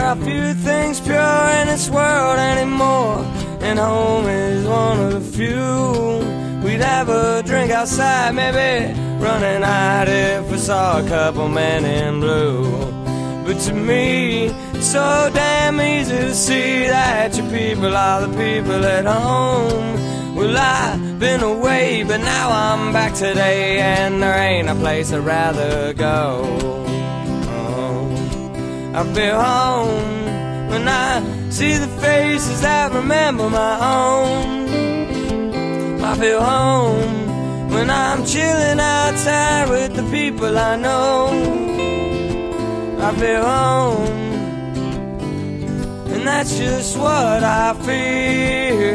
are few things pure in this world anymore, and home is one of the few. We'd have a drink outside, maybe running out if we saw a couple men in blue. But to me, it's so damn easy to see that your people are the people at home. Well, I've been away, but now I'm back today, and there ain't a place I'd rather go. I feel home when I see the faces that remember my own. I feel home when I'm chilling outside with the people I know. I feel home, and that's just what I feel.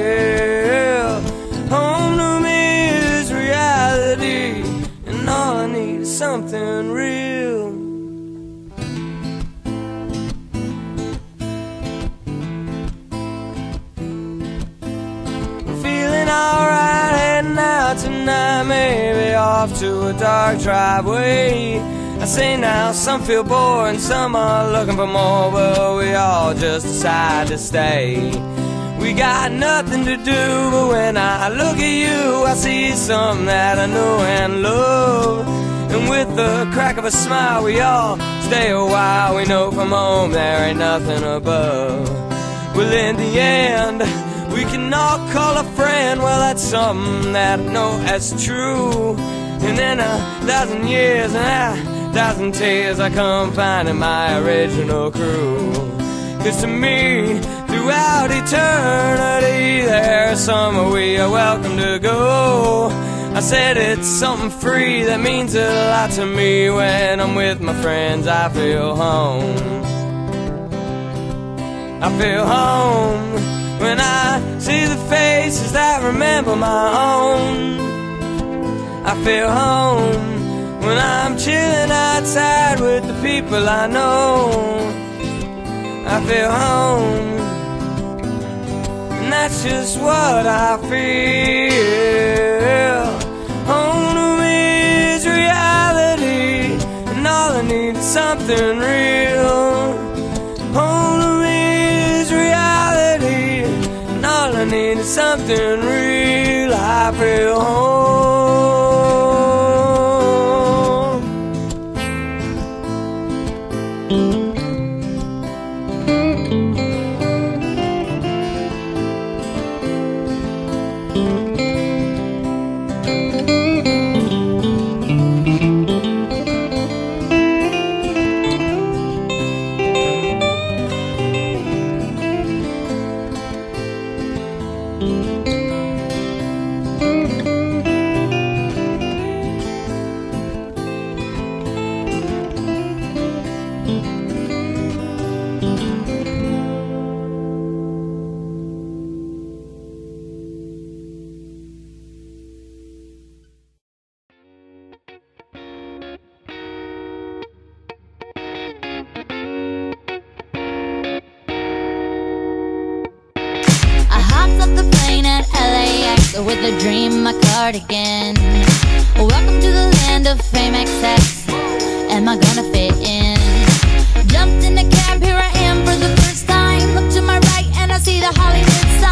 Home to me is reality, and all I need is something real. Alright, heading out tonight, maybe off to a dark driveway. I say now, some feel bored and some are looking for more, but we all just decide to stay. We got nothing to do, but when I look at you, I see something that I know and love. And with the crack of a smile, we all stay a while. We know from home there ain't nothing above. Well, in the end, we can all call a friend. Well, that's something that I know as true. And in 1,000 years and 1,000 tears, I come finding my original crew. 'Cause to me, throughout eternity, there's somewhere we are welcome to go. I said it's something free that means a lot to me. When I'm with my friends, I feel home. I feel home when I see the faces that remember my own. I feel home when I'm chilling outside with the people I know. I feel home, and that's just what I feel. Home to me is reality, and all I need is something real. Home to me is reality, all I need is something real. I feel home. With a dream, my cardigan. Welcome to the land of fame excess. Am I gonna fit in? Jumped in the cab, here I am for the first time. Look to my right and I see the Hollywood sign.